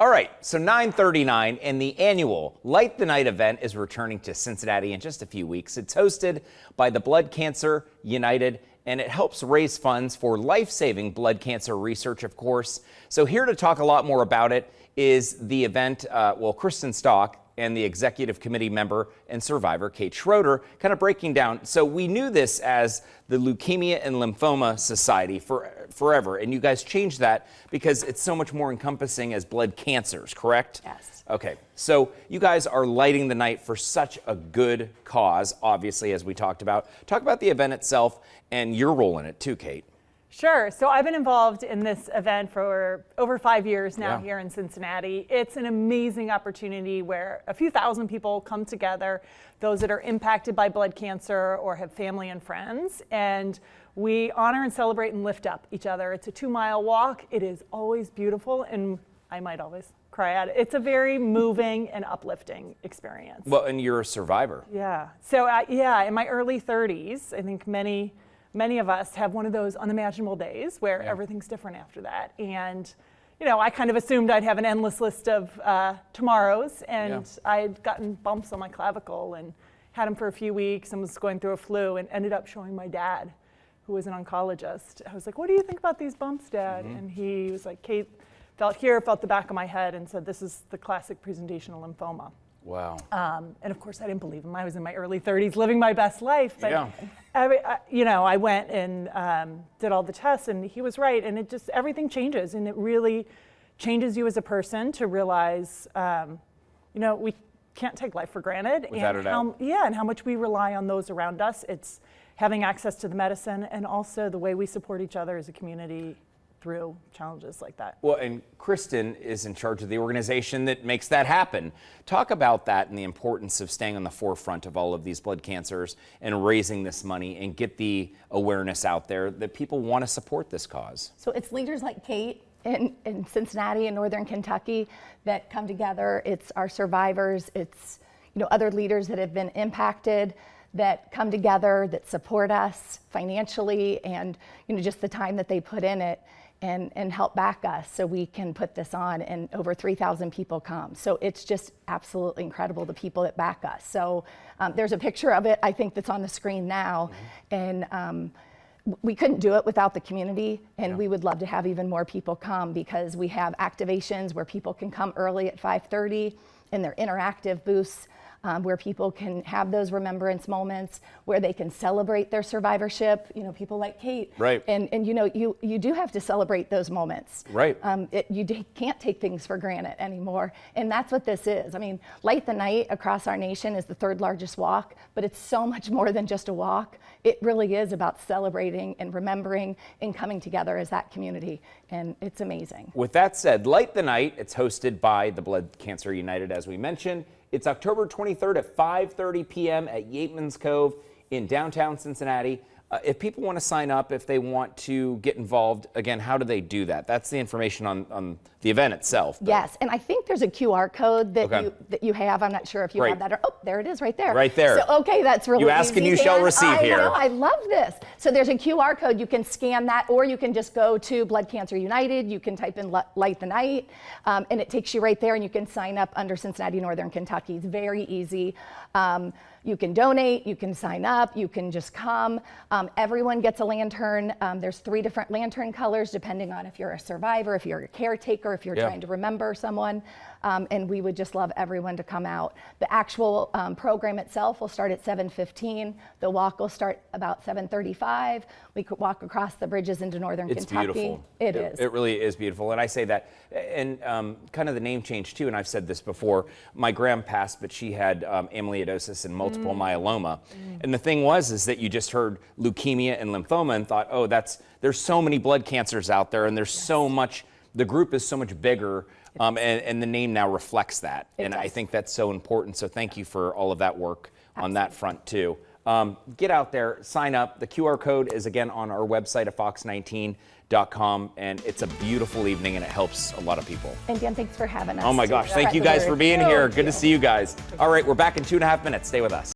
All right, so 9:39, and the annual Light the Night event is returning to Cincinnati in just a few weeks. It's hosted by the Blood Cancer United, and it helps raise funds for life-saving blood cancer research, of course. So here to talk a lot more about it is the event, Kristen Stock and the executive committee member and survivor, Kate Schroeder, kind of breaking down. So we knew this as the Leukemia and Lymphoma Society forever, and you guys changed that because it's so much more encompassing as blood cancers, correct? Yes. Okay, so you guys are lighting the night for such a good cause, obviously, as we talked about. Talk about the event itself and your role in it too, Kate. Sure. So I've been involved in this event for over 5 years now here in Cincinnati. It's an amazing opportunity where a few thousand people come together, those that are impacted by blood cancer or have family and friends, and we honor and celebrate and lift up each other. It's a 2-mile walk. It is always beautiful, and I might always cry at it. It's a very moving and uplifting experience. Well, and you're a survivor. Yeah. So in my early 30s, I think many of us have one of those unimaginable days where everything's different after that. And, you know, I kind of assumed I'd have an endless list of tomorrows, and I'd gotten bumps on my clavicle and had them for a few weeks and was going through a flu and ended up showing my dad, who was an oncologist. I was like, what do you think about these bumps, Dad? And he was like, Kate, felt here, felt the back of my head, and said, this is the classic presentation of lymphoma. Wow. And of course, I didn't believe him. I was in my early 30s living my best life. But, I went and did all the tests, and he was right. And it just, everything changes. And it really changes you as a person to realize, we can't take life for granted. Without a doubt. And how much we rely on those around us. It's having access to the medicine and also the way we support each other as a community through challenges like that. Well, and Kristen is in charge of the organization that makes that happen. Talk about that and the importance of staying on the forefront of all of these blood cancers and raising this money and get the awareness out there that people want to support this cause. So it's leaders like Kate in Cincinnati and Northern Kentucky that come together. It's our survivors. It's other leaders that have been impacted that come together, that support us financially, and just the time that they put in it and help back us so we can put this on, and over 3,000 people come. So it's just absolutely incredible, the people that back us. So there's a picture of it, I think, that's on the screen now. And we couldn't do it without the community, and we would love to have even more people come, because we have activations where people can come early at 5:30, and they're interactive booths where people can have those remembrance moments, where they can celebrate their survivorship, people like Kate. Right. And you do have to celebrate those moments. Right. You can't take things for granted anymore. And that's what this is. I mean, Light the Night across our nation is the 3rd largest walk, but it's so much more than just a walk. It really is about celebrating and remembering and coming together as that community. And it's amazing. With that said, Light the Night, it's hosted by the Blood Cancer United, as we mentioned. It's October 23rd at 5:30 p.m. at Yateman's Cove in downtown Cincinnati. If people want to sign up, if they want to get involved, again, how do they do that? That's the information on the event itself. Yes, and I think there's a QR code that you have. I'm not sure if you have that. There it is, right there. Right there. So, okay, that's really You ask easy, and you shall receive here. I know, I love this. So there's a QR code. You can scan that, or you can just go to Blood Cancer United. You can type in Light the Night, and it takes you right there, and you can sign up under Cincinnati, Northern Kentucky. It's very easy. You can donate, you can sign up, you can just come. Everyone gets a lantern. There's 3 different lantern colors depending on if you're a survivor, if you're a caretaker, if you're trying to remember someone. And we would just love everyone to come out. The actual program itself will start at 7:15. The walk will start about 7:35. We could walk across the bridges into Northern Kentucky. It's beautiful. It is. It really is beautiful. And I say that, and kind of the name change too, and I've said this before, my gram passed, but she had amyloidosis and multiple myeloma. And the thing is that you just heard leukemia and lymphoma and thought, oh, there's so many blood cancers out there, and there's so much, the group is so much bigger. And the name now reflects that. And I think that's so important. So thank you for all of that work on that front too. Get out there, sign up. The QR code is again on our website at fox19.com. And it's a beautiful evening, and it helps a lot of people. And Dan, thanks for having us. Oh my gosh, thank you guys for being here. Good to see you guys. All right, we're back in 2.5 minutes. Stay with us.